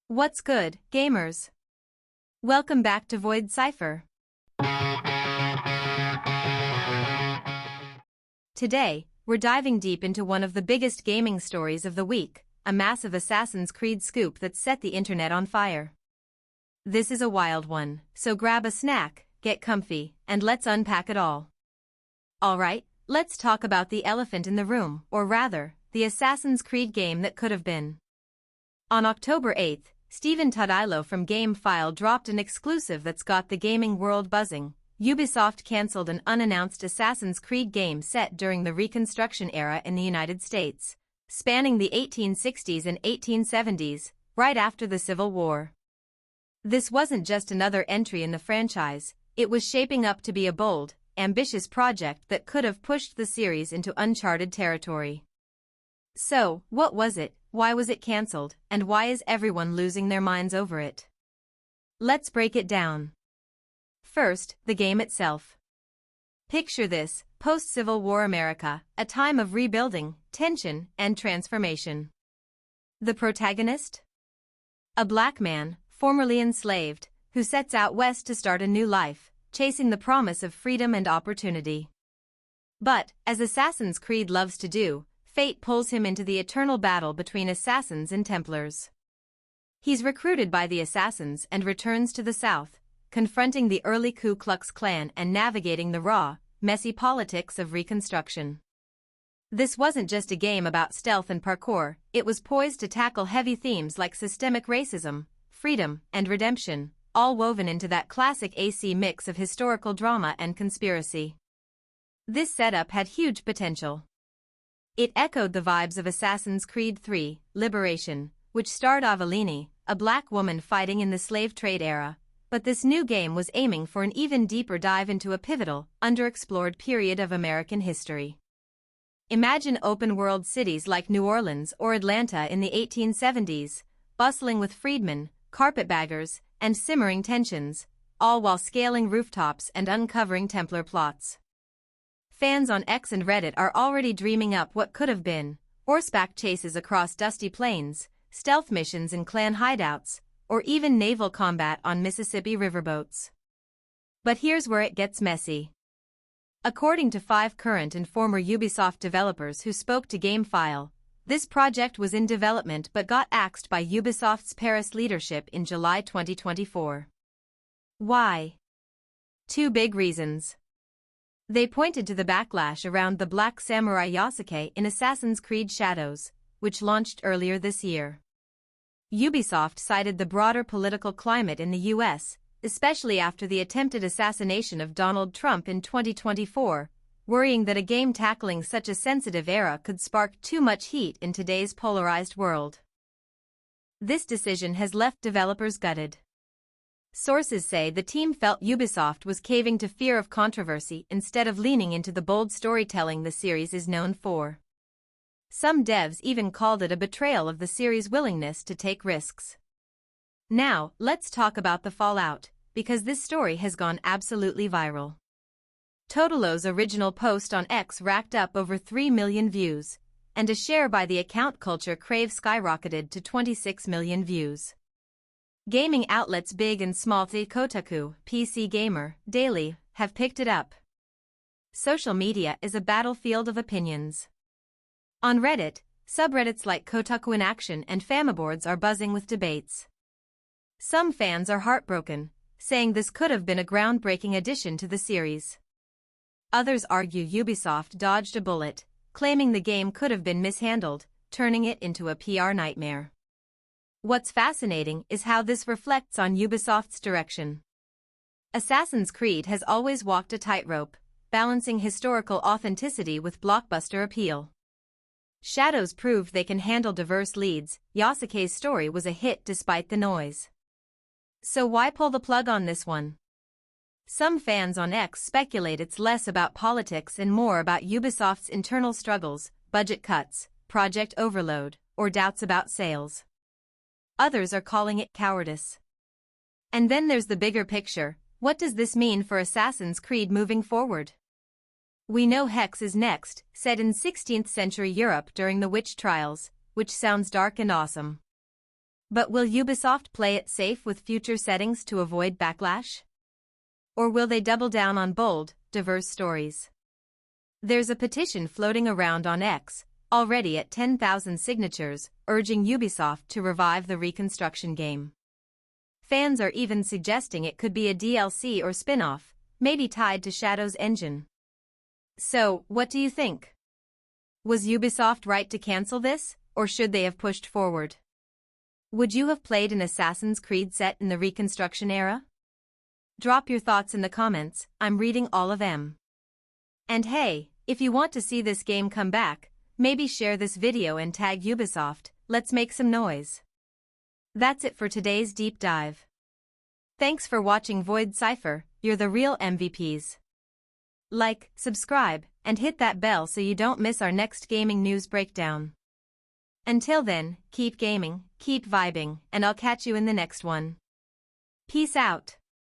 What's good, gamers? Welcome back to VoidCipher. Today, we're diving deep into one of the biggest gaming stories of the week, a massive Assassin's Creed scoop that set the internet on fire. This is a wild one, so grab a snack, get comfy, and let's unpack it all. Alright, let's talk about the elephant in the room, or rather, the Assassin's Creed game that could have been. On October 8th, Stephen Tudilo from GameFile dropped an exclusive that's got the gaming world buzzing. Ubisoft cancelled an unannounced Assassin's Creed game set during the Reconstruction era in the United States, spanning the 1860s and 1870s, right after the Civil War. This wasn't just another entry in the franchise, it was shaping up to be a bold, ambitious project that could have pushed the series into uncharted territory. So, what was it? Why was it cancelled, and why is everyone losing their minds over it? Let's break it down. First, the game itself. Picture this, post-Civil War America, a time of rebuilding, tension, and transformation. The protagonist? A black man, formerly enslaved, who sets out west to start a new life, chasing the promise of freedom and opportunity. But, as Assassin's Creed loves to do, fate pulls him into the eternal battle between assassins and Templars. He's recruited by the assassins and returns to the south, confronting the early Ku Klux Klan and navigating the raw, messy politics of Reconstruction. This wasn't just a game about stealth and parkour, it was poised to tackle heavy themes like systemic racism, freedom, and redemption, all woven into that classic AC mix of historical drama and conspiracy. This setup had huge potential. It echoed the vibes of Assassin's Creed III, Liberation, which starred Avellini, a black woman fighting in the slave trade era, but this new game was aiming for an even deeper dive into a pivotal, underexplored period of American history. Imagine open-world cities like New Orleans or Atlanta in the 1870s, bustling with freedmen, carpetbaggers, and simmering tensions, all while scaling rooftops and uncovering Templar plots. Fans on X and Reddit are already dreaming up what could have been: horseback chases across dusty plains, stealth missions in clan hideouts, or even naval combat on Mississippi riverboats. But here's where it gets messy. According to 5 current and former Ubisoft developers who spoke to GameFile, this project was in development but got axed by Ubisoft's Paris leadership in July 2024. Why? 2 big reasons. They pointed to the backlash around the Black Samurai Yasuke in Assassin's Creed Shadows, which launched earlier this year. Ubisoft cited the broader political climate in the US, especially after the attempted assassination of Donald Trump in 2024, worrying that a game tackling such a sensitive era could spark too much heat in today's polarized world. This decision has left developers gutted. Sources say the team felt Ubisoft was caving to fear of controversy instead of leaning into the bold storytelling the series is known for. Some devs even called it a betrayal of the series' willingness to take risks. Now, let's talk about the fallout, because this story has gone absolutely viral. Totolo's original post on X racked up over 3 million views, and a share by the account Culture Crave skyrocketed to 26 million views. Gaming outlets big and small, the Kotaku, PC Gamer, Daily, have picked it up. Social media is a battlefield of opinions. On Reddit, subreddits like Kotaku in Action and Famiboards are buzzing with debates. Some fans are heartbroken, saying this could have been a groundbreaking addition to the series. Others argue Ubisoft dodged a bullet, claiming the game could have been mishandled, turning it into a PR nightmare. What's fascinating is how this reflects on Ubisoft's direction. Assassin's Creed has always walked a tightrope, balancing historical authenticity with blockbuster appeal. Shadows proved they can handle diverse leads. Yasuke's story was a hit despite the noise. So why pull the plug on this one? Some fans on X speculate it's less about politics and more about Ubisoft's internal struggles, budget cuts, project overload, or doubts about sales. Others are calling it cowardice. And then there's the bigger picture: what does this mean for Assassin's Creed moving forward? We know Hex is next, set in 16th century Europe during the witch trials, which sounds dark and awesome. But will Ubisoft play it safe with future settings to avoid backlash? Or will they double down on bold, diverse stories? There's a petition floating around on X, already at 10,000 signatures, urging Ubisoft to revive the Reconstruction game. Fans are even suggesting it could be a DLC or spin-off, maybe tied to Shadow's engine. So, what do you think? Was Ubisoft right to cancel this, or should they have pushed forward? Would you have played an Assassin's Creed set in the Reconstruction era? Drop your thoughts in the comments, I'm reading all of them. And hey, if you want to see this game come back, maybe share this video and tag Ubisoft, let's make some noise. That's it for today's deep dive. Thanks for watching VoidCipher, you're the real MVPs. Like, subscribe, and hit that bell so you don't miss our next gaming news breakdown. Until then, keep gaming, keep vibing, and I'll catch you in the next one. Peace out.